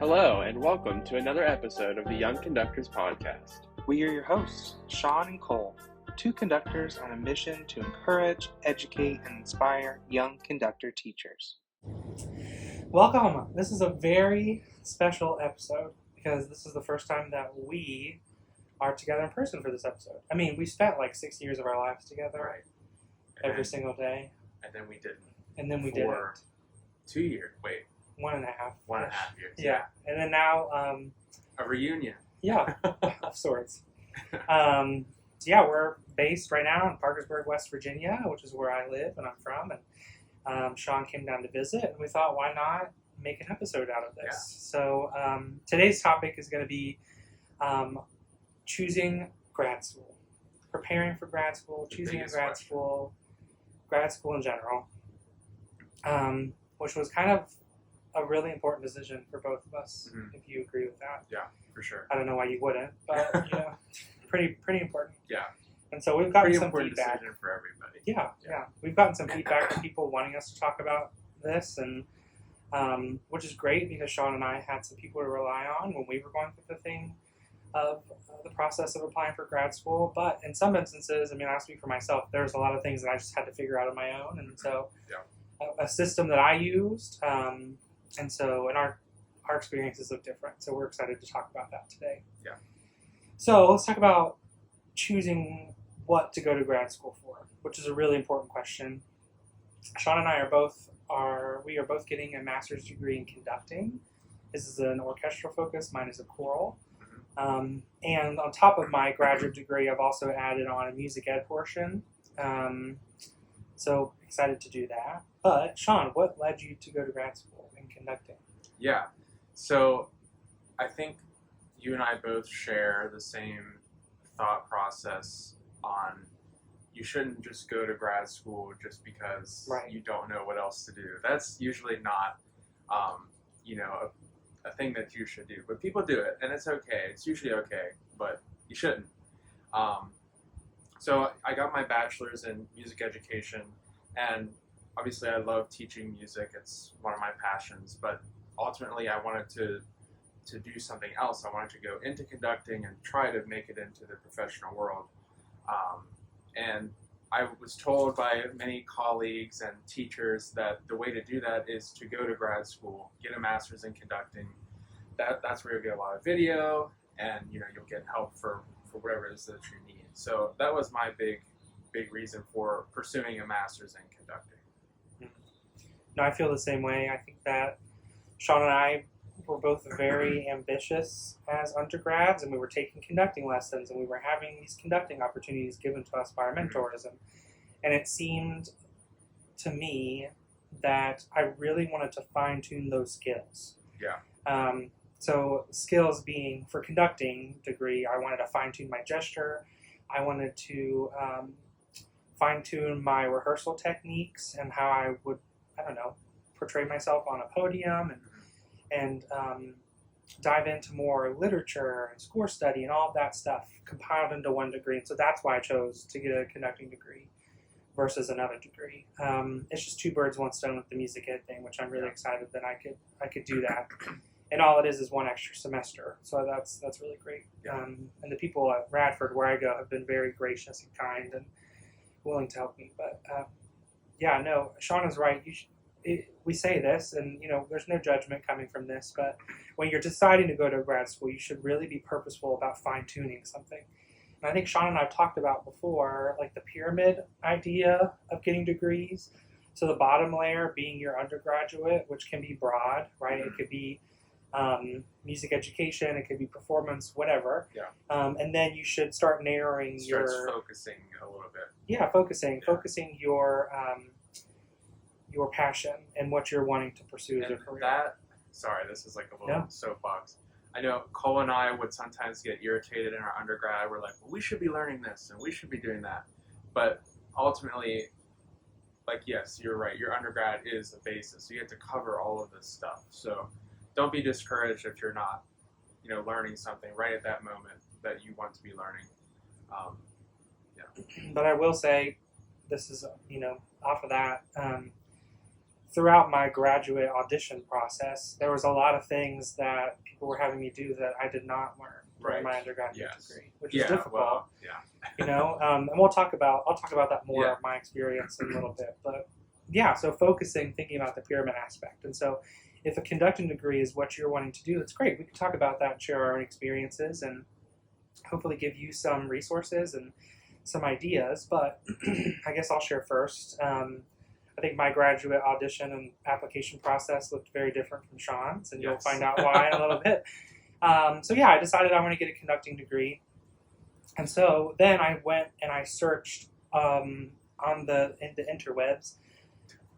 Hello, and welcome to another episode of the Young Conductors Podcast. We are your hosts, Sean and Cole, two conductors on a mission to encourage, educate, and inspire young conductor teachers. Welcome. This is a very special episode because this is the first time that we are together in person for this episode. I mean, we spent like 6 years of our lives together every single day, And then we didn't. and then we For didn't. 2 years. Wait, 1.5. 1.5 years. Yeah, and then now, A reunion. yeah, of sorts. Yeah, we're based right now in Parkersburg, West Virginia, which is where I live and I'm from. And Sean came down to visit, and we thought, why not make an episode out of this? Yeah. So today's topic is going to be choosing grad school, preparing for grad school, choosing a grad school in general, which was kind of a really important decision for both of us, if you agree with that. Yeah, for sure. I don't know why you wouldn't, but pretty important. Yeah. And so we've gotten Pretty some important feedback. decision for everybody. Yeah. We've gotten some feedback from people wanting us to talk about this, and which is great because Sean and I had some people to rely on when we were going through the thing of the process of applying for grad school. But in some instances, I mean, I'll speak for myself, there's a lot of things that I just had to figure out on my own. And so a system that I used, and our experiences look different. So we're excited to talk about that today. Yeah. So let's talk about choosing what to go to grad school for, which is a really important question. Sean and I are both getting a master's degree in conducting. This is an orchestral focus. Mine is a choral. And on top of my graduate degree, I've also added on a music ed portion. So excited to do that. But Sean, what led you to go to grad school in conducting? Yeah. So I think you and I both share the same thought process on you shouldn't just go to grad school just because you don't know what else to do. That's usually not, a thing that you should do. But people do it, and it's okay. It's usually okay, but you shouldn't. So I got my bachelor's in music education, and obviously I love teaching music. It's one of my passions, but ultimately I wanted to do something else. I wanted to go into conducting and try to make it into the professional world. And I was told by many colleagues and teachers that the way to do that is to go to grad school, get a master's in conducting. That's where you'll get a lot of video, and you'll get help for whatever it is that you need. So that was my big reason for pursuing a master's in conducting. No, I feel the same way. I think that Sean and I were both very ambitious as undergrads, and we were taking conducting lessons, and we were having these conducting opportunities given to us by our mentors. And it seemed to me that I really wanted to fine-tune those skills. Yeah. So skills being, for conducting degree, I wanted to fine-tune my gesture. I wanted to fine-tune my rehearsal techniques and how I would, portray myself on a podium, and dive into more literature and score study and all of that stuff compiled into one degree. And so that's why I chose to get a conducting degree versus another degree. It's just two birds, one stone with the music ed thing, which I'm really excited that I could do that. And all it is one extra semester. So that's really great. And the people at Radford, where I go, have been very gracious and kind and willing to help me. But Sean is right. We say this, and there's no judgment coming from this, but when you're deciding to go to grad school, you should really be purposeful about fine-tuning something. And I think Sean and I have talked about before, like the pyramid idea of getting degrees. So the bottom layer being your undergraduate, which can be broad, right? It could be music education, it could be performance, whatever. Yeah. And then you should start narrowing focusing a little bit. Yeah, focusing your passion and what you're wanting to pursue as a career. This is like a little soapbox. I know Cole and I would sometimes get irritated in our undergrad. We're like, well, we should be learning this and we should be doing that. But ultimately, yes, you're right. Your undergrad is a basis. So you have to cover all of this stuff. So don't be discouraged if you're not, learning something right at that moment that you want to be learning. But I will say, this is, off of that, throughout my graduate audition process, there was a lot of things that people were having me do that I did not learn during my undergraduate degree, which is difficult. Well, yeah. You know, and I'll talk about that more of my experience in a little bit. But yeah, so thinking about the pyramid aspect. And so if a conducting degree is what you're wanting to do, that's great. We can talk about that and share our own experiences and hopefully give you some resources and some ideas. But I guess I'll share first. I think my graduate audition and application process looked very different from Sean's, and you'll find out why in a little bit. So yeah, I decided I want to get a conducting degree. And so then I went and I searched in the interwebs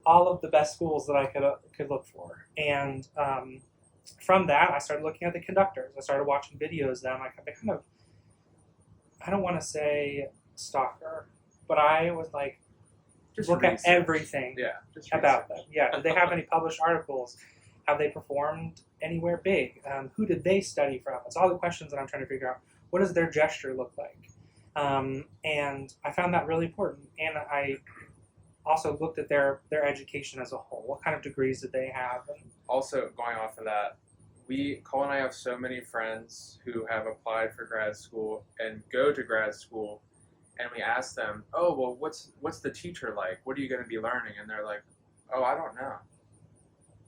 all of the best schools that I could look for. And from that, I started looking at the conductors. I started watching videos of them. I don't want to say stalker, but I was like, Just look research. at everything about them. Yeah, did they have any published articles? Have they performed anywhere big? Who did they study from? It's all the questions that I'm trying to figure out. What does their gesture look like? And I found that really important. And I also looked at their education as a whole. What kind of degrees did they have? And Also, going off of that, Cole and I have so many friends who have applied for grad school and go to grad school, and we ask them, oh, well, what's the teacher like? What are you going to be learning? And they're like, oh, I don't know.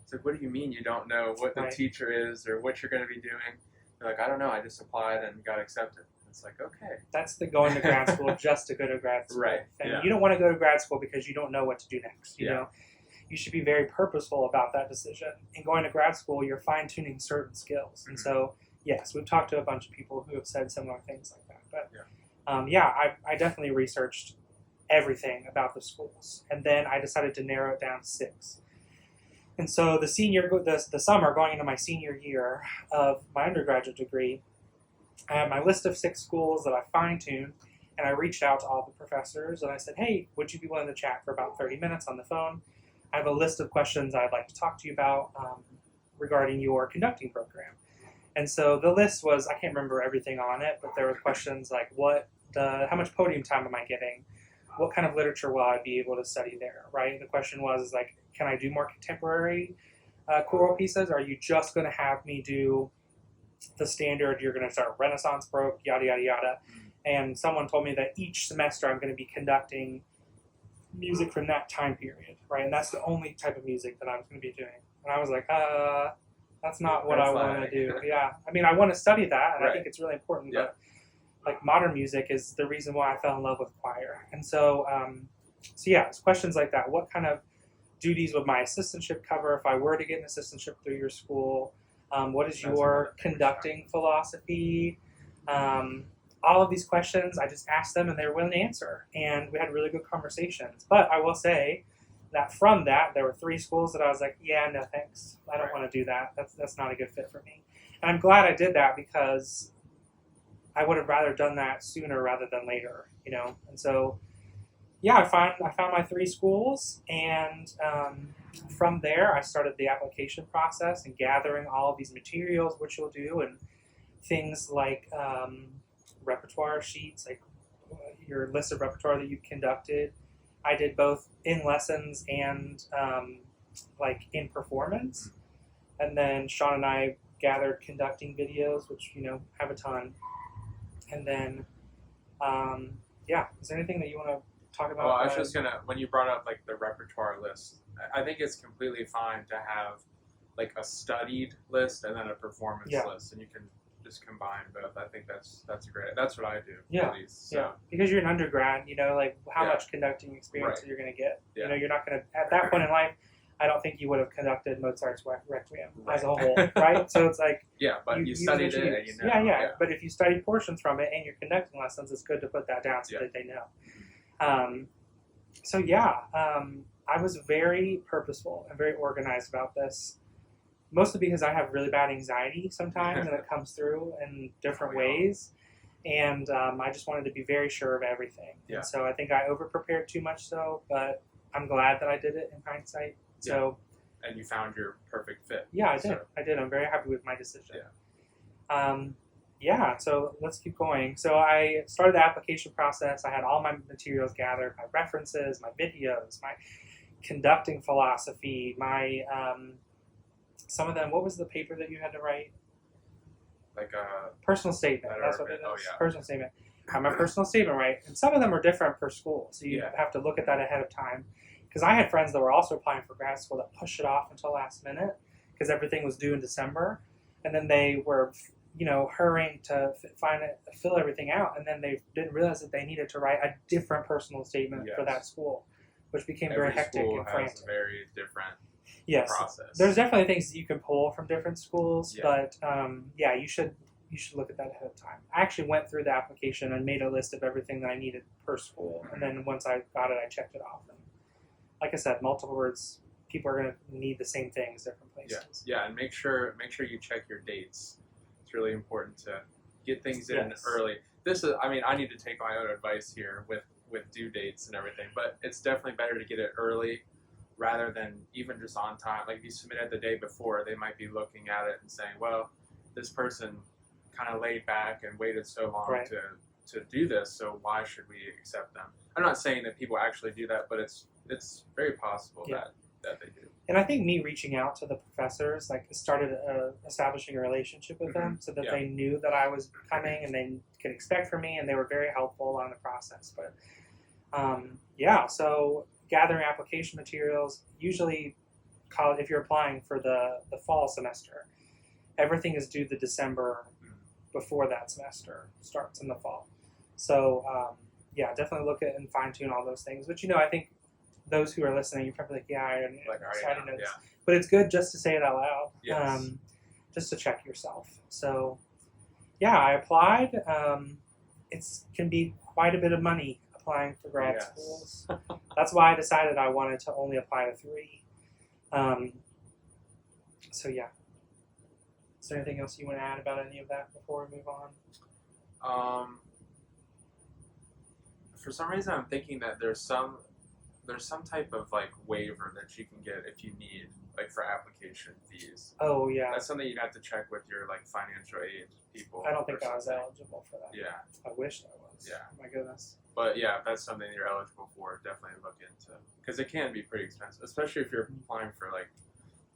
It's like, what do you mean you don't know what the teacher is or what you're going to be doing? They're like, I don't know. I just applied and got accepted. It's like, okay. That's the going to grad school just to go to grad school. Right. And you don't want to go to grad school because you don't know what to do next. You know, you should be very purposeful about that decision. In going to grad school, you're fine-tuning certain skills. And so, yes, we've talked to a bunch of people who have said similar things like that. But I definitely researched everything about the schools. And then I decided to narrow it down to 6. And so the summer going into my senior year of my undergraduate degree, I had my list of 6 schools that I fine-tuned, and I reached out to all the professors, and I said, hey, would you be willing to chat for about 30 minutes on the phone? I have a list of questions I'd like to talk to you about regarding your conducting program. And so the list was, I can't remember everything on it, but there were questions like, how much podium time am I getting? What kind of literature will I be able to study there, right? The question was, like, can I do more contemporary choral pieces? Or are you just going to have me do the standard, you're going to start Renaissance, Baroque, yada, yada, yada. And someone told me that each semester I'm going to be conducting music from that time period, right? And that's the only type of music that I was going to be doing. And I was like, that's not what I want to do. Yeah. I mean, I want to study that, and I think it's really important, but like modern music is the reason why I fell in love with choir. And so, it's questions like that. What kind of duties would my assistantship cover if I were to get an assistantship through your school? What is your conducting philosophy? All of these questions, I just asked them and they were willing to answer. And we had really good conversations. But I will say that from that, there were 3 schools that I was like, yeah, no thanks. I don't want to do that. That's not a good fit for me. And I'm glad I did that because I would have rather done that sooner rather than later, you know? And so, I found my 3 schools, and from there, I started the application process and gathering all of these materials, which you'll do, and things like repertoire sheets, like your list of repertoire that you've conducted. I did both in lessons and in performance. And then Sean and I gathered conducting videos, which, have a ton. And then, is there anything that you want to talk about? Well, I was just going to, when you brought up the repertoire list, I think it's completely fine to have a studied list and then a performance list, and you can just combine both. I think that's great. That's what I do. Yeah, at least, so. Because you're an undergrad, how much conducting experience you're going to get. Yeah. You're not going to, at that point in life, I don't think you would have conducted Mozart's Requiem as a whole, right? So it's like... Yeah, but you studied it and Yeah. But if you studied portions from it and you're conducting lessons, it's good to put that down so that they know. I was very purposeful and very organized about this, mostly because I have really bad anxiety sometimes, and it comes through in different ways. And I just wanted to be very sure of everything. Yeah. And so I think I over-prepared too much but I'm glad that I did it in hindsight. So, and you found your perfect fit. Yeah, I did. I'm very happy with my decision. So let's keep going. So I started the application process. I had all my materials gathered, my references, my videos, my conducting philosophy, my some of them. What was the paper that you had to write? Like a Personal statement. Letter That's of what it is. it. Oh, yeah. Personal statement. I have my personal statement right, and some of them are different per school, so you Yeah. have to look at that ahead of time. Because I had friends that were also applying for grad school that pushed it off until last minute because everything was due in December, and then they were, hurrying to fill everything out, and then they didn't realize that they needed to write a different personal statement for Yes. that school, which became every very hectic school and has frantic. a very different Yes, process. there's definitely things that you can pull from different schools, Yeah. but you should look at that ahead of time. I actually went through the application and made a list of everything that I needed per school, and then once I got it, I checked it off. And like I said, multiple words, people are going to need the same things different places. Yeah, and make sure you check your dates. It's really important to get things in Yes. early. I need to take my own advice here with due dates and everything, but it's definitely better to get it early rather than even just on time. Like if you submit it the day before, they might be looking at it and saying, well, this person kind of laid back and waited so long Right. to do this, so why should we accept them? I'm not saying that people actually do that, but it's very possible Yeah. that they do. And I think me reaching out to the professors started establishing a relationship with them so that Yeah. they knew that I was coming and they could expect from me, and they were very helpful along the process. But so gathering application materials, usually if you're applying for the fall semester, everything is due the December before that semester starts in the fall. So definitely look at and fine tune all those things. But I think those who are listening, you're probably like, I already know this. But it's good just to say it out loud, Yes. just to check yourself. So, I applied. It can be quite a bit of money applying for grad Yes. schools. That's why I decided I wanted to only apply to 3. Is there anything else you want to add about any of that before we move on? For some reason, I'm thinking that there's some type of like waiver that you can get if you need, like for application fees. Oh, yeah. That's something you'd have to check with your like financial aid people. I don't think or I was something. eligible for that. Yeah, I wish I was. Yeah. My goodness. but yeah, if that's something you're eligible for, definitely look into, because it can be pretty expensive, especially if you're applying for like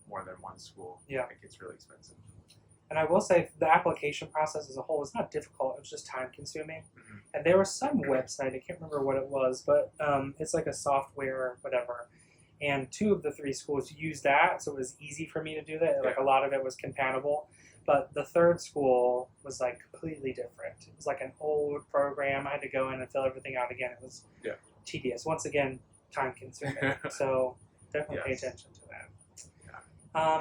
more than one school. Yeah. It gets really expensive. And I will say the application process as a whole was not difficult. It was just time consuming. Mhm. And there was some website, I can't remember what it was, but it's like a software, whatever. And 2 of the 3 schools used that, so it was easy for me to do that. Like a lot of it was compatible. But the 3rd school was like completely different. It was like an old program. I had to go in and fill everything out again. It was tedious. Once again, time consuming. So definitely pay Yes. attention to that.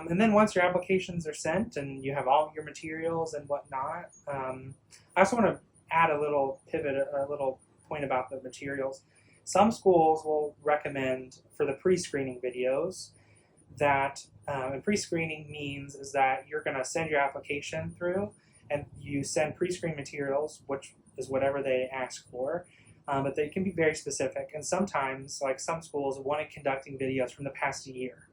And then once your applications are sent and you have all your materials and whatnot, I also want to add a little point about the materials. Some schools will recommend for the pre-screening videos that, and pre-screening means is that you're going to send your application through and you send pre-screen materials, which is whatever they ask for, but they can be very specific. And sometimes, like some schools, wanted conducting videos from the past year.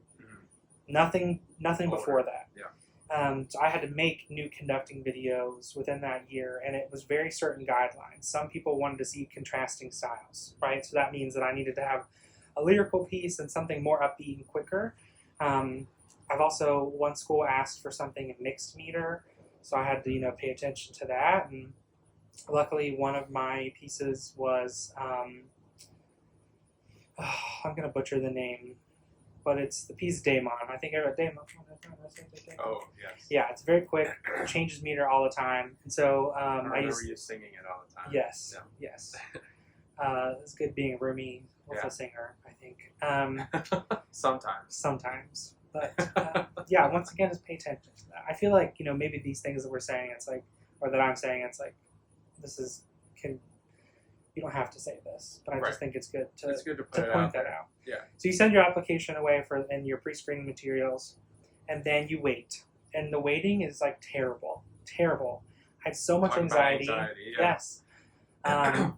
Nothing before that. Yeah. So I had to make new conducting videos within that year, and it was very certain guidelines. Some people wanted to see contrasting styles, right? So that means that I needed to have a lyrical piece and something more upbeat and quicker. I've also, one school asked for something in mixed meter, so I had to, pay attention to that. And luckily, one of my pieces was, I'm going to butcher the name, but it's the piece Daemon. I think I wrote Daemon. Oh, yes. Yeah, it's very quick. It changes meter all the time, and so I I remember use you singing it all the time. yes, Yeah. yes. It's good being a roomie with Yeah. a singer, I think. Sometimes. Sometimes, but once again, just pay attention to that. I feel like maybe these things that we're saying, it's like, or that I'm saying, it's like, you don't have to say this, but I Right. just think it's good to It's good to put to it point out that there. out. Yeah. So you send your application away and your pre-screening materials, and then you wait. And the waiting is like terrible. I had so much Talk about anxiety. anxiety, yeah. Yes. And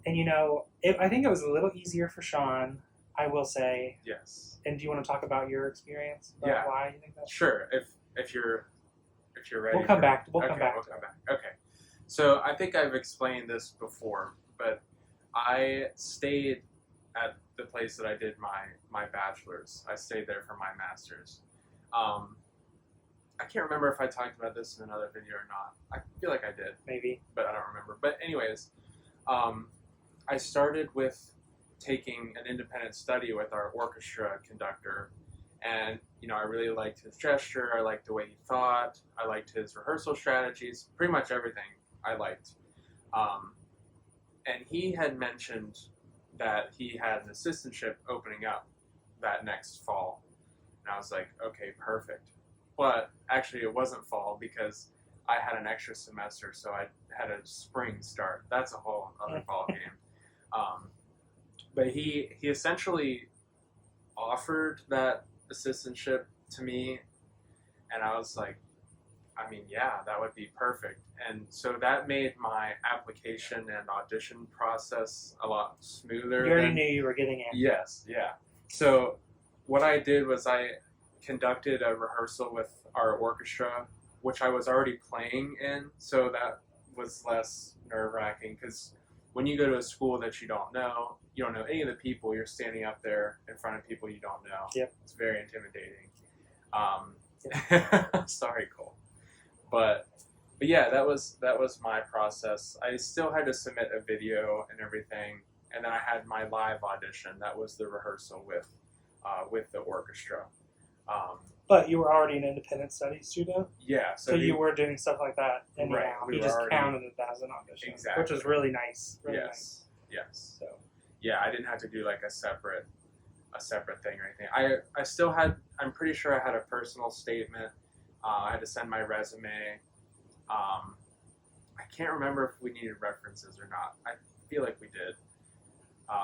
I think it was a little easier for Sean, I will say. Yes. And do you want to talk about your experience? About Yeah. why you think that's Sure. If you're ready. We'll come back. We'll come back. Okay. So I think I've explained this before, but I stayed at the place that I did my bachelor's. I stayed there for my master's. I can't remember if I talked about this in another video or not. I feel like I did, Maybe. but I don't remember. But anyways, I started with taking an independent study with our orchestra conductor, and I really liked his gesture. I liked the way he thought. I liked his rehearsal strategies. Pretty much everything I liked. And he had mentioned that he had an assistantship opening up that next fall, and I was like, okay, perfect. But actually, it wasn't fall because I had an extra semester, so I had a spring start. That's a whole other ball game. But he essentially offered that assistantship to me, and I was like, I mean, yeah, that would be perfect. And so that made my application and audition process a lot smoother. You already knew you were getting in. Yes, yeah. So what I did was I conducted a rehearsal with our orchestra, which I was already playing in, so that was less nerve-wracking, because when you go to a school that you don't know any of the people, you're standing up there in front of people you don't know. Yep. It's very intimidating. Sorry, Cole. But yeah, that was my process. I still had to submit a video and everything, and then I had my live audition. That was the rehearsal with the orchestra. But you were already an independent studies student, Yeah, so you were doing stuff like that anyhow. Right, we You were just already- counted it as an audition, Exactly. which was really nice. Really nice. Yes. So Yeah, I didn't have to do like a separate thing or anything. I still had. I'm pretty sure I had a personal statement. I had to send my resume. I can't remember if we needed references or not. I feel like we did.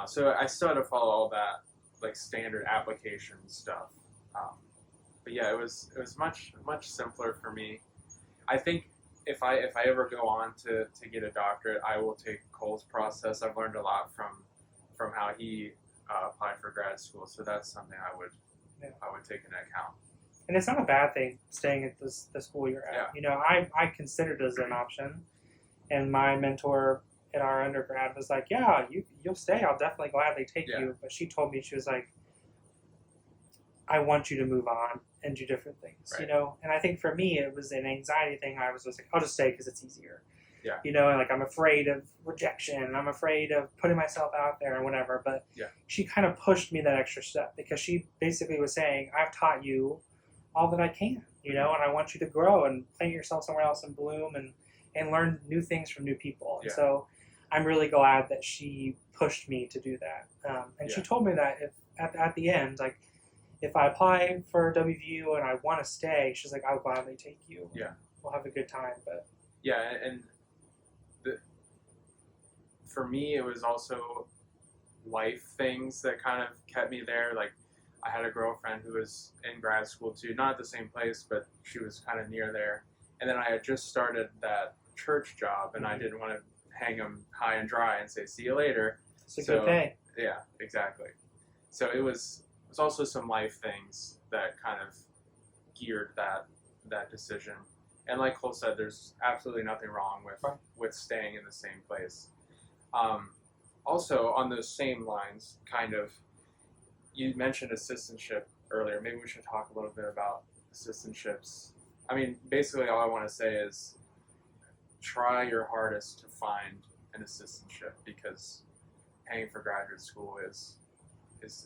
So I still had to follow all that like standard application stuff. But yeah, it was much simpler for me. I think if I ever go on to get a doctorate, I will take Cole's process. I've learned a lot from how he applied for grad school, so that's something I would take into account. And it's not a bad thing staying at the school you're at. Yeah. I considered it as an option, and my mentor at our undergrad was like, "Yeah, you'll stay. I'll definitely gladly take Yeah. you." But she told me, she was like, "I want you to move on and do different things." Right. And I think for me, it was an anxiety thing. I was just like, "I'll just stay because it's easier." Yeah. And like I'm afraid of rejection. I'm afraid of putting myself out there and whatever. But Yeah. she kind of pushed me that extra step, because she basically was saying, "I've taught you all that I can, and I want you to grow and plant yourself somewhere else and bloom and learn new things from new people." And Yeah. so I'm really glad that she pushed me to do that. And she Yeah. told me that if at the end, like, if I apply for WVU and I want to stay, she's like, "I'll gladly take you. Yeah. We'll have a good time." But Yeah, and for me, it was also life things that kind of kept me there. Like, I had a girlfriend who was in grad school too, not at the same place, but she was kind of near there. And then I had just started that church job, and I didn't want to hang them high and dry and say, "See you later." it's a So- good pay. Yeah, exactly. So it was also some life things that kind of geared that decision. And like Cole said, there's absolutely nothing wrong with staying in the same place. Also, on those same lines, kind of, you mentioned assistantship earlier. Maybe we should talk a little bit about assistantships. I mean, basically all I want to say is try your hardest to find an assistantship, because paying for graduate school is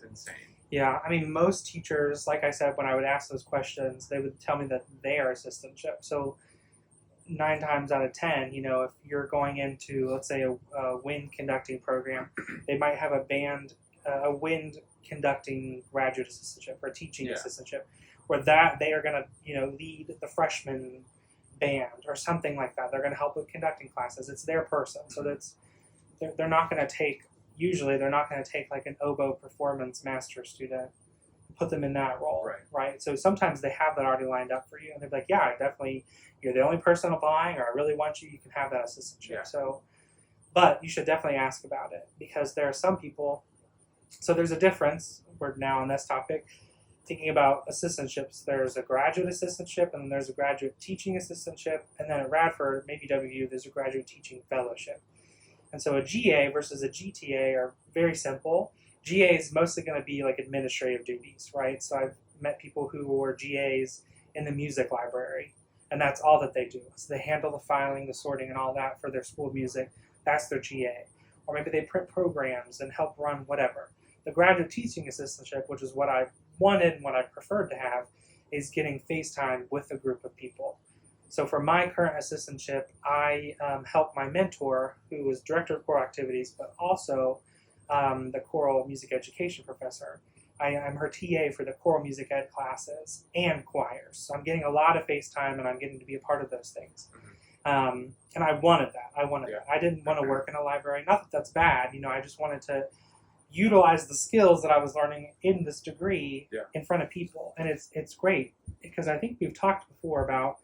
insane. Yeah, I mean, most teachers, like I said, when I would ask those questions, they would tell me that they are assistantship. So 9 times out of 10, if you're going into, let's say, a wind conducting program, they might have a wind conducting graduate assistantship or teaching Yeah. assistantship, where they are going to, lead the freshman band or something like that. They're going to help with conducting classes. It's their person. So they're not going to take, usually they're not going to take like an oboe performance master student, put them in that role, right? So sometimes they have that already lined up for you, and they're like, "Yeah, definitely, you're the only person applying, or I really want you, you can have that assistantship." Yeah. So, but you should definitely ask about it, because there are some people, so there's a difference, we're now on this topic, thinking about assistantships. There's a graduate assistantship, and then there's a graduate teaching assistantship, and then at Radford, maybe WVU, there's a graduate teaching fellowship. And so a GA versus a GTA are very simple. GA is mostly going to be like administrative duties, right? So I've met people who were GAs in the music library, and that's all that they do. So they handle the filing, the sorting, and all that for their school of music. That's their GA. Or maybe they print programs and help run whatever. The graduate teaching assistantship, which is what I wanted and what I preferred to have, is getting face time with a group of people. So for my current assistantship, I help my mentor, who is director of choral activities, but also the choral music education professor. I'm her TA for the choral music ed classes and choirs. So I'm getting a lot of face time, and I'm getting to be a part of those things. And I wanted that. That. I didn't want to work in a library. Not that that's bad. I just wanted to utilize the skills that I was learning in this degree in front of people. And it's great because I think we've talked before about,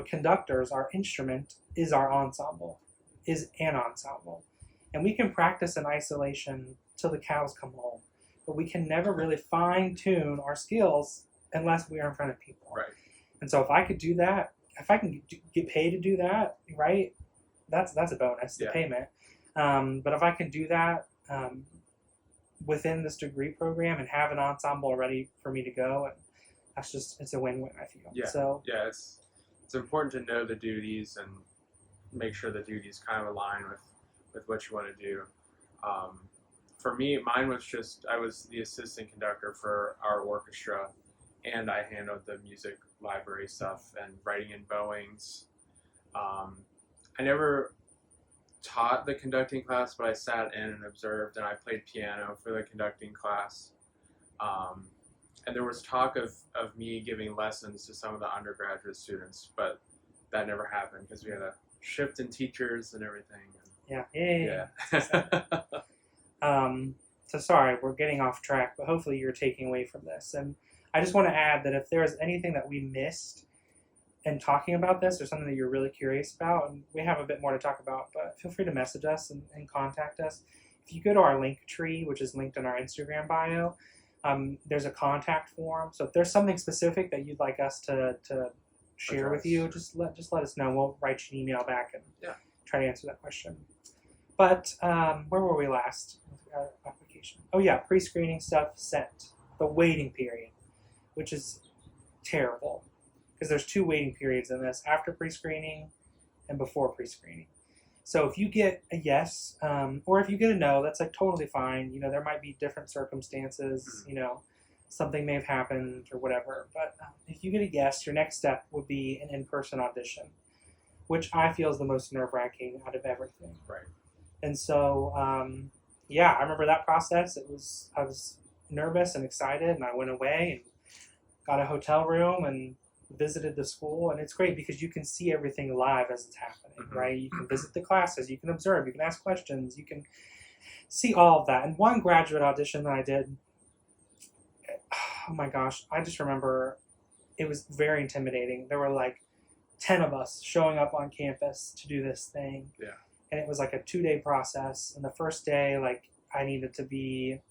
conductors, our instrument is our ensemble, is an ensemble. And we can practice in isolation till the cows come home. But we can never really fine-tune our skills unless we are in front of people. Right. And so if I could do that, if I can get paid to do that, right, that's a bonus, the payment. But if I can do that within this degree program and have an ensemble ready for me to go, it's a win-win, I feel. Yeah. So, it's important to know the duties and make sure the duties kind of align with what you want to do. For me, mine was I was the assistant conductor for our orchestra, and I handled the music library stuff and writing in bowings. I never taught the conducting class, but I sat in and observed, and I played piano for the conducting class. And there was talk of me giving lessons to some of the undergraduate students, but that never happened because we had a shift in teachers and everything. Yeah. So sorry, we're getting off track, but hopefully you're taking away from this. And I just want to add that if there's anything that we missed in talking about this or something that you're really curious about, and we have a bit more to talk about, but feel free to message us and contact us. If you go to our link tree, which is linked in our Instagram bio, there's a contact form. So if there's something specific that you'd like us to share with you, just let us know. We'll write you an email back and try to answer that question. But where were we last with our application? Oh yeah, pre-screening stuff sent. The waiting period, which is terrible because there's 2 waiting periods in this: after pre-screening and before pre-screening. So if you get a yes, or if you get a no, that's like totally fine. There might be different circumstances. Something may have happened or whatever. But if you get a yes, your next step would be an in-person audition, which I feel is the most nerve-wracking out of everything. Right. And so, I remember that process. I was nervous and excited, and I went away and got a hotel room and visited the school. And it's great because you can see everything live as it's happening, right? You can visit the classes, you can observe, you can ask questions, you can see all of that. And one graduate audition that I did, oh my gosh, I just remember it was very intimidating. There were like 10 of us showing up on campus to do this thing. Yeah. And it was like a 2-day process. And the first day, like, I needed to be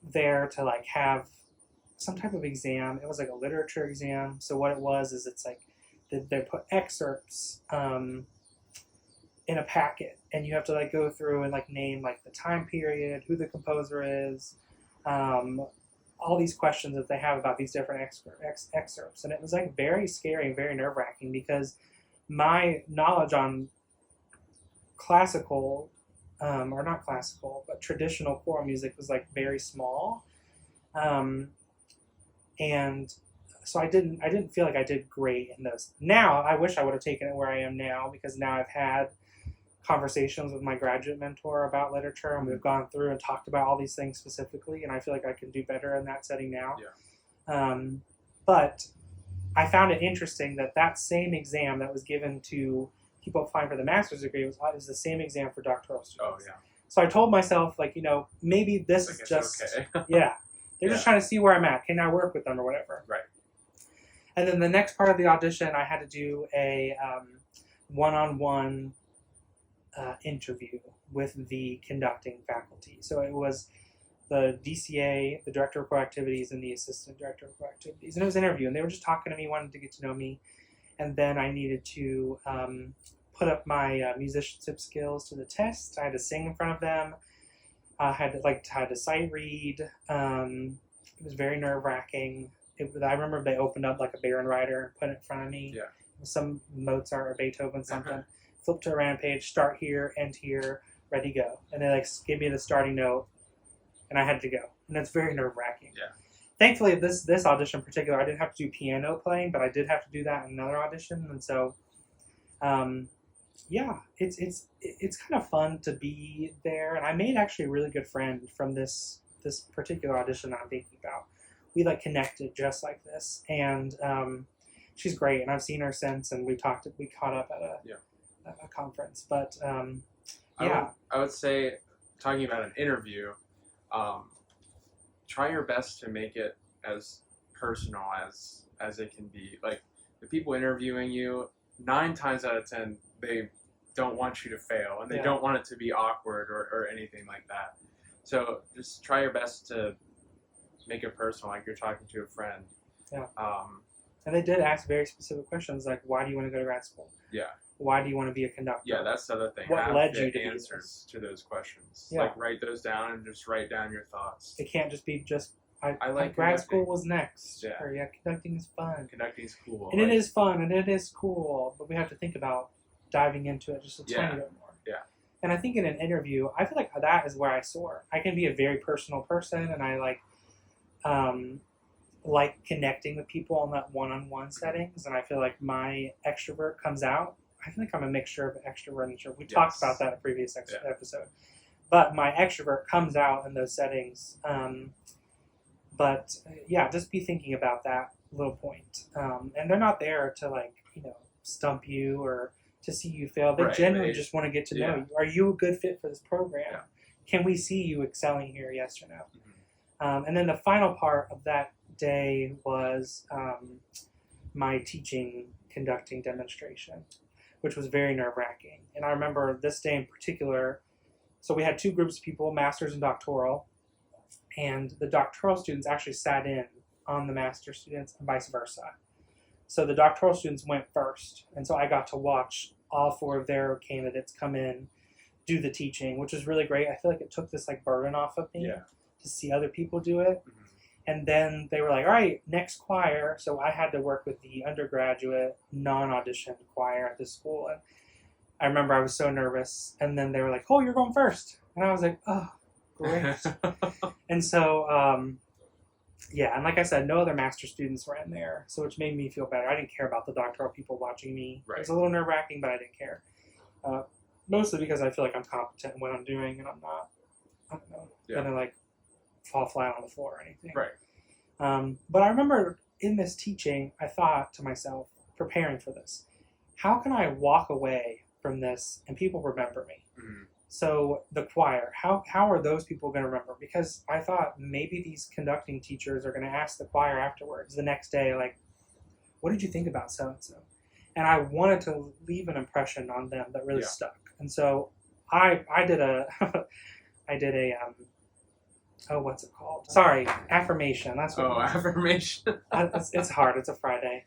there to like have some type of exam. It was like a literature exam. So what it was is it's like they put excerpts in a packet, and you have to like go through and like name like the time period, who the composer is, all these questions that they have about these different excerpts. And it was like very scary and very nerve-wracking because my knowledge on classical, or not classical, but traditional choral music was like very small. And so I didn't feel like I did great in those. Now, I wish I would have taken it where I am now, because now I've had conversations with my graduate mentor about literature, and we've gone through and talked about all these things specifically, and I feel like I can do better in that setting now. Yeah. But I found it interesting that same exam that was given to people applying for the master's degree was the same exam for doctoral students. Oh, yeah. So I told myself, like, maybe this is just, okay. yeah. They're just trying to see where I'm at. Can I work with them or whatever? Right. And then the next part of the audition, I had to do a one-on-one interview with the conducting faculty. So it was the DCA, the director of choral activities, and the assistant director of choral activities. And it was an interview, and they were just talking to me, wanted to get to know me. And then I needed to put up my musicianship skills to the test. I had to sing in front of them. I had to sight read. It was very nerve wracking. I remember they opened up like a Baron Rider and put it in front of me. Yeah. Some Mozart or Beethoven something. Flip to a rampage, start here, end here, ready, go. And they like give me the starting note, and I had to go. And that's very nerve wracking. Yeah. Thankfully, this audition in particular, I didn't have to do piano playing, but I did have to do that in another audition, and so, yeah, it's kind of fun to be there. And I made actually a really good friend from this particular audition that I'm thinking about. We like connected just like this, and she's great. And I've seen her since, and we caught up at a conference. But yeah, I would say, talking about an interview, try your best to make it as personal as it can be. Like, the people interviewing you, 9 times out of 10, they don't want you to fail, and they don't want it to be awkward or anything like that. So just try your best to make it personal, like you're talking to a friend. Yeah. And they did ask very specific questions, like, why do you want to go to grad school? Yeah. Why do you want to be a conductor? Yeah, that's the other thing. What Have led the you to answers to those questions? Yeah. Like, write those down and just write down your thoughts. It can't just be I like grad conducting. school was next. Yeah. Or conducting is fun. Conducting's cool. And it is fun and it is cool, but we have to think about diving into it just a tiny bit more. Yeah. And I think in an interview, I feel like that is where I soar. I can be a very personal person, and I like connecting with people in that one-on-one settings, and I feel like my extrovert comes out. I feel like I'm a mixture of extrovert and introvert. We talked about that in a previous episode. But my extrovert comes out in those settings. But just be thinking about that little point. And they're not there to stump you or to see you fail. They genuinely just want to get to know you. Are you a good fit for this program? Yeah. Can we see you excelling here? Yes or no? Mm-hmm. And then the final part of that day was my teaching conducting demonstration, which was very nerve-wracking. And I remember this day in particular, so we had 2 groups of people, master's and doctoral, and the doctoral students actually sat in on the master students and vice versa. So the doctoral students went first, and so I got to watch all 4 of their candidates come in, do the teaching, which was really great. I feel like it took this burden off of me to see other people do it. Mm-hmm. And then they were like, all right, next choir. So I had to work with the undergraduate non-audition choir at the school. And I remember I was so nervous. And then they were like, oh, you're going first. And I was like, oh, great. And so, and like I said, no other master students were in there, so which made me feel better. I didn't care about the doctoral people watching me. Right. It was a little nerve-wracking, but I didn't care. Mostly because I feel like I'm competent in what I'm doing, and I'm not, gonna fall flat on the floor or anything. Right. But I remember in this teaching, I thought to myself, preparing for this, how can I walk away from this and people remember me? Mm-hmm. So the choir, how are those people going to remember? Because I thought maybe these conducting teachers are going to ask the choir afterwards, the next day, what did you think about so-and-so? And I wanted to leave an impression on them that really stuck. And so I did a what's it called? Sorry, affirmation. That's what affirmation. it's hard. It's a Friday.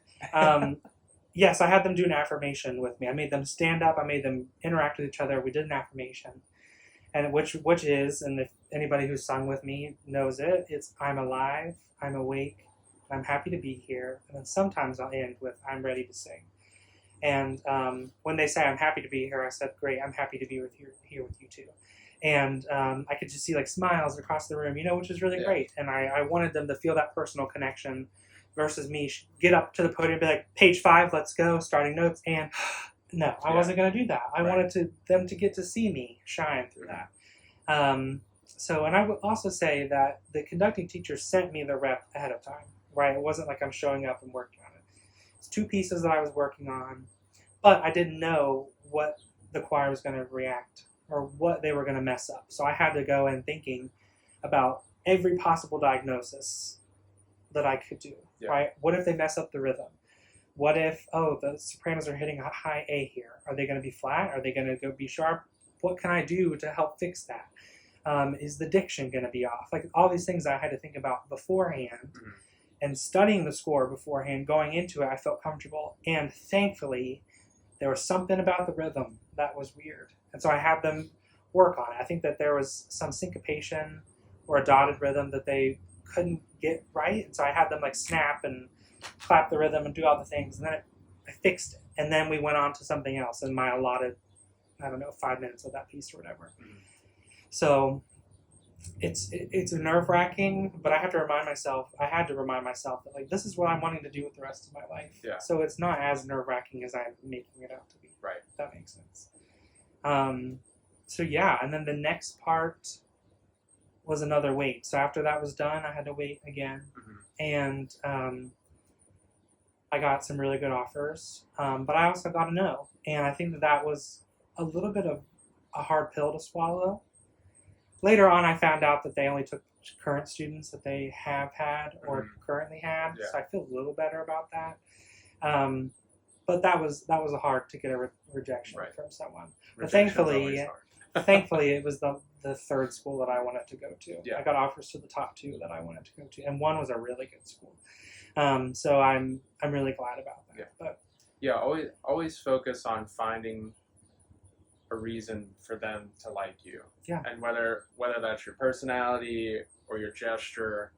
Yes, I had them do an affirmation with me. I made them stand up. I made them interact with each other. We did an affirmation, and which is, and if anybody who's sung with me knows it, it's I'm alive, I'm awake, I'm happy to be here. And then sometimes I'll end with I'm ready to sing. And when they say I'm happy to be here, I said, great, I'm happy to be here with you too. And I could just see smiles across the room, which is really great. And I wanted them to feel that personal connection versus me get up to the podium and be like, page 5, let's go, starting notes. And no, I wasn't going to do that. I wanted them to get to see me shine through that. And I would also say that the conducting teacher sent me the rep ahead of time, right? It wasn't like I'm showing up and working on it. It's 2 pieces that I was working on, but I didn't know what the choir was going to react or what they were going to mess up. So I had to go in thinking about every possible diagnosis that I could do, right? What if they mess up the rhythm? What if, the sopranos are hitting a high A here? Are they going to be flat? Are they going to go be sharp? What can I do to help fix that? Is the diction going to be off? All these things I had to think about beforehand. Mm-hmm. And studying the score beforehand, going into it, I felt comfortable. And thankfully, there was something about the rhythm that was weird. And so I had them work on it. I think that there was some syncopation or a dotted rhythm that they couldn't get right, and so I had them like snap and clap the rhythm and do all the things, and then I fixed it, and then we went on to something else in my allotted, I don't know, 5 minutes of that piece or whatever. Mhm. So it's nerve wracking, but I had to remind myself that like this is what I'm wanting to do with the rest of my life. Yeah. So it's not as nerve wracking as I'm making it out to be. Right. If that makes sense. So yeah, and then the next part was another wait. So after that was done, I had to wait again, Mhm. and I got some really good offers, but I also got a no, and I think that was a little bit of a hard pill to swallow. Later on, I found out that they only took current students that they have had or currently had, Yeah. so I feel a little better about that. But that was hard to get a rejection Right. from someone. Rejection's thankfully- always hard. Thankfully, it was the third school that I wanted to go to. Yeah. I got offers to the top 2 that I wanted to go to, and one was a really good school. So I'm really glad about that. Yeah. But Yeah, always focus on finding a reason for them to like you. Yeah. And whether that's your personality or your gesture,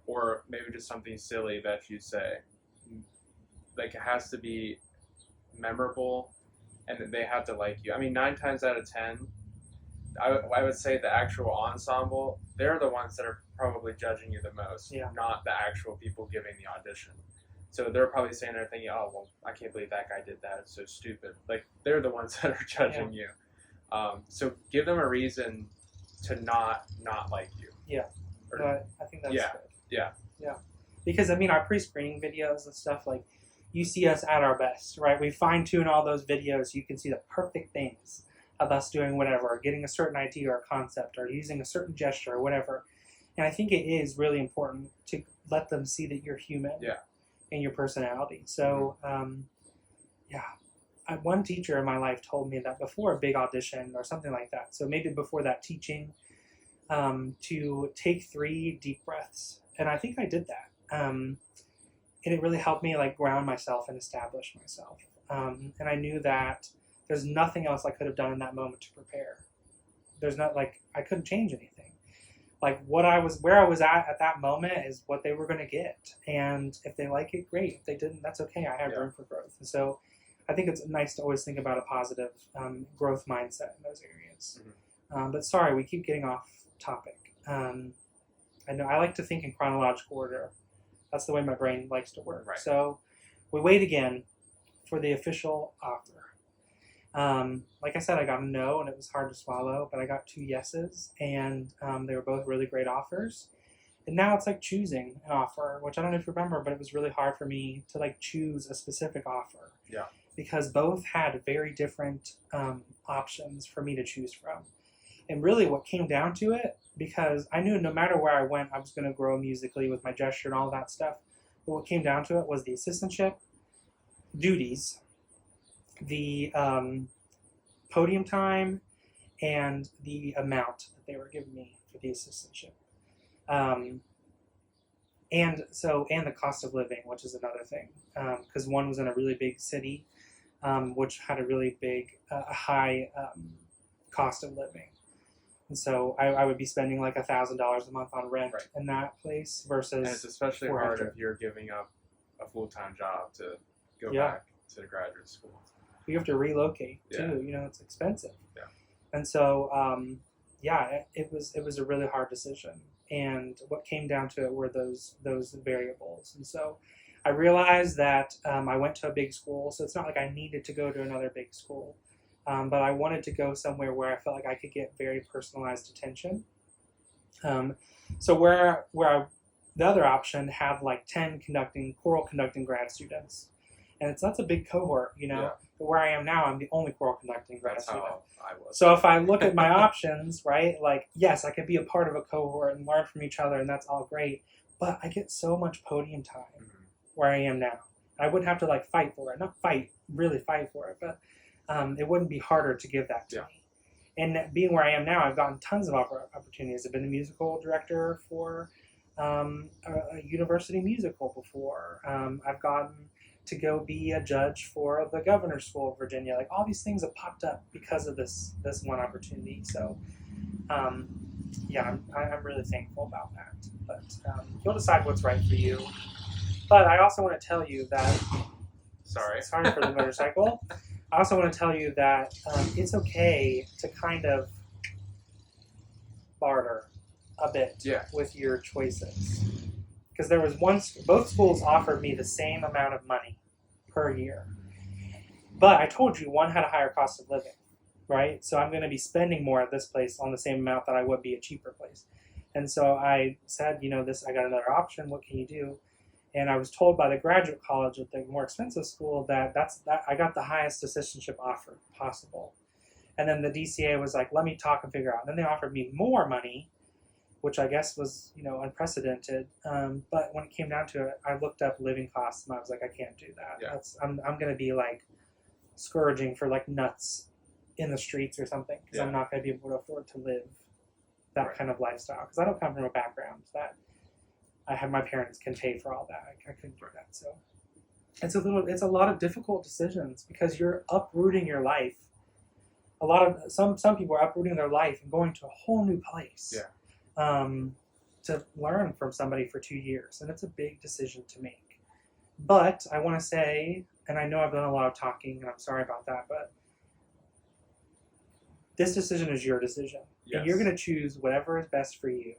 or maybe just something silly that you say, like it has to be memorable, and they have to like you. I mean, 9 times out of 10, I would say the actual ensemble, they're the ones that are probably judging you the most, Yeah. not the actual people giving the audition. So they're probably saying they're thinking, oh, well, I can't believe that guy did that. It's so stupid. Like, they're the ones that are judging you. So give them a reason to not like you. Yeah. Or- but I think that's Yeah. good. Yeah. Yeah. Because, I mean, our pre-screening videos and stuff, like, you see us at our best, right? We fine-tune all those videos. You can see the perfect things of us doing whatever, or getting a certain idea or concept, or using a certain gesture or whatever. And I think it is really important to let them see that you're human. Yeah. And your personality. So, one teacher in my life told me that before a big audition or something like that, so maybe before that teaching, to take 3 deep breaths. And I think I did that. And it really helped me like ground myself and establish myself. And I knew that there's nothing else I could have done in that moment to prepare. There's not like, I couldn't change anything. Like where I was at that moment is what they were going to get. And if they like it, great. If they didn't, that's okay. I have room for growth. And so I think it's nice to always think about a positive growth mindset in those areas. Mhm. But sorry, we keep getting off topic. I know I like to think in chronological order. That's the way my brain likes to work. Right. So we wait again for the official offer. Like I said, I got a no, and it was hard to swallow, but I got 2 yeses, and they were both really great offers. And now it's like choosing an offer, which I don't know if you remember, but it was really hard for me to like choose a specific offer. Yeah. Because both had very different options for me to choose from. And really what came down to it, because I knew no matter where I went, I was going to grow musically with my gesture and all that stuff. But what came down to it was the assistantship, duties, the podium time, and the amount that they were giving me for the assistantship. And the cost of living, which is another thing, because one was in a really big city, which had a really big, high cost of living. And so I would be spending like $1,000 a month on rent Right. in that place And it's versus, especially Or hard after. if you're giving up a full-time job to go Yeah. back to the graduate school. you have to relocate too. Yeah. You know, it's expensive. Yeah. And so, it was a really hard decision. And what came down to it were those variables. And so I realized that I went to a big school, so it's not like I needed to go to another big school. But I wanted to go somewhere where I felt like I could get very personalized attention. So the other option had like 10 choral conducting grad students. And that's a big cohort, you know. Yeah. But where I am now, I'm the only choral conducting grad That's student. how I was. So if I look at my options, right, like, yes, I could be a part of a cohort and learn from each other, and that's all great. But I get so much podium time Mhm. where I am now. I wouldn't have to, like, really fight for it, but it wouldn't be harder to give that to Yeah. me. And being where I am now, I've gotten tons of opportunities. I've been a musical director for a university musical before. I've gotten to go be a judge for the governor's school of Virginia. Like all these things have popped up because of this one opportunity. So, yeah, I'm really thankful about that. But you'll decide what's right for you. But I also want to tell you that. Sorry For the motorcycle. I also want to tell you that it's okay to kind of barter a bit with your choices. Because there was both schools offered me the same amount of money per year. But I told you one had a higher cost of living, right? So I'm going to be spending more at this place on the same amount that I would be a cheaper place. And so I said, I got another option. What can you do? And I was told by the graduate college at the more expensive school that I got the highest assistantship offer possible. And then the DCA was like, let me talk and figure out. And then they offered me more money, which I guess was, unprecedented. But when it came down to it, I looked up living costs and I was like, I can't do that. Yeah. I'm going to be like scourging for like nuts in the streets or something because I'm not going to be able to afford to live that kind of lifestyle. Because I don't come from a background that I have my parents can pay for all that. I couldn't do that. So it's a lot of difficult decisions because you're uprooting your life. A lot of some people are uprooting their life and going to a whole new place. To learn from somebody for 2 years, and it's a big decision to make. But I want to say, and I know I've done a lot of talking, and I'm sorry about that, but this decision is your decision, and you're going to choose whatever is best for you.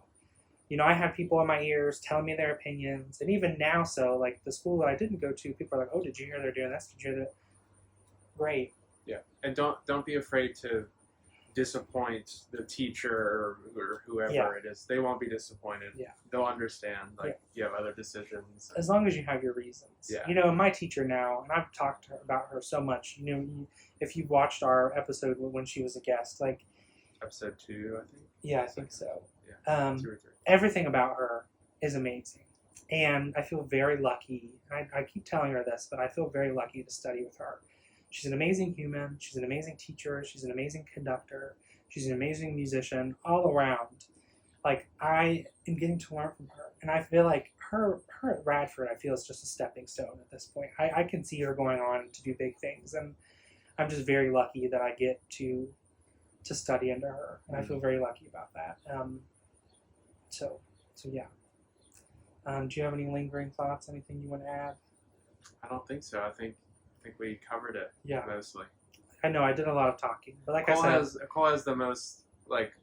I had people in my ears telling me their opinions, and even now, so like the school that I didn't go to, people are like, "Oh, did you hear they're doing this? Did you hear that?" Great. Yeah, and don't be afraid to disappoint the teacher or whoever it is. They won't be disappointed. Yeah. They'll understand. You have other decisions. As long as you have your reasons. Yeah. My teacher now, and I've talked to her about her so much. If you've watched our episode when she was a guest, like episode 2, I think. Yeah, I think so. Yeah. 2 or 3. Everything about her is amazing, and I feel very lucky. I keep telling her this, but I feel very lucky to study with her. She's an amazing human. She's an amazing teacher. She's an amazing conductor. She's an amazing musician all around. Like, I am getting to learn from her. And I feel like her at Radford, I feel, is just a stepping stone at this point. I can see her going on to do big things. And I'm just very lucky that I get to study under her. And I feel very lucky about that. So yeah. Do you have any lingering thoughts? Anything you want to add? I don't think so. I think we covered it mostly. I know I did a lot of talking, but like I said, Cole has the most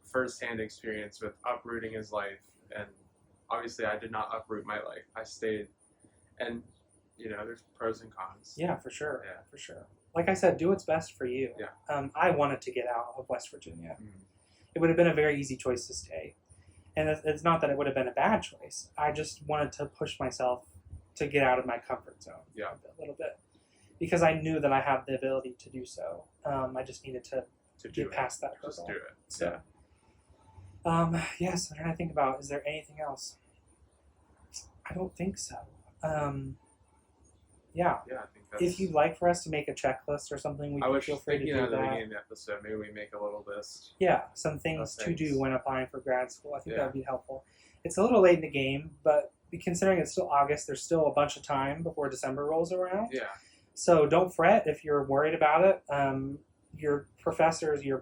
first-hand experience with uprooting his life, and obviously I did not uproot my life. I stayed, and there's pros and cons. Yeah, for sure. Yeah, for sure. Like I said, do what's best for you. Yeah. I wanted to get out of West Virginia. Mm. It would have been a very easy choice to stay, and it's not that it would have been a bad choice. I just wanted to push myself to get out of my comfort zone. Yeah. A little bit. Because I knew that I have the ability to do so. I just needed to get past that hurdle. Just do it. So, yes, I'm trying to think about, is there anything else? I don't think so. Yeah. Yeah, I think that's... If you'd like for us to make a checklist or something, feel free to do that. At the beginning of the episode, maybe we make a little list. Yeah, some things to do when applying for grad school. I think that would be helpful. It's a little late in the game, but considering it's still August, there's still a bunch of time before December rolls around. Yeah. So don't fret if you're worried about it. Your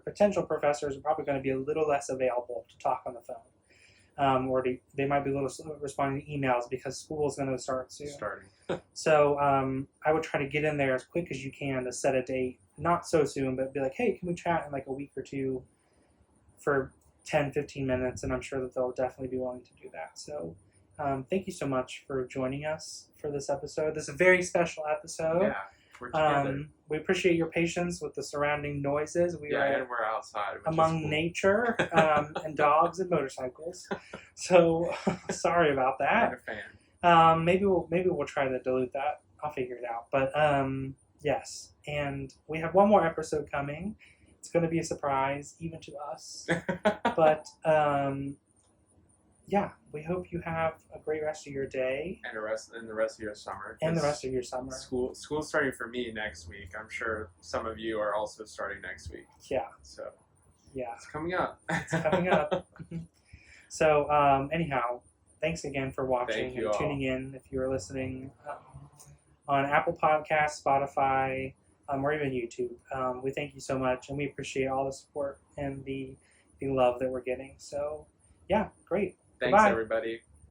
potential professors are probably going to be a little less available to talk on the phone. Or they might be a little slow responding to emails because school is going to start soon. So I would try to get in there as quick as you can to set a date. Not so soon, but be like, hey, can we chat in like a week or two for 10, 15 minutes? And I'm sure that they'll definitely be willing to do that. So thank you so much for joining us for this episode. This is a very special episode. Yeah, we're together. We appreciate your patience with the surrounding noises. And we're outside. Among nature and dogs and motorcycles. So sorry about that. I'm a fan. Maybe we'll try to dilute that. I'll figure it out. But yes, and we have one more episode coming. It's going to be a surprise, even to us. But yeah, we hope you have a great rest of your day. And the rest of your summer. And the rest of your summer. School's starting for me next week. I'm sure some of you are also starting next week. Yeah. So. Yeah. It's coming up. It's coming up. So anyhow, thanks again for watching and tuning in if you are listening on Apple Podcasts, Spotify, or even YouTube. We thank you so much, and we appreciate all the support and the love that we're getting. So, yeah, great. Thanks, Goodbye. everybody.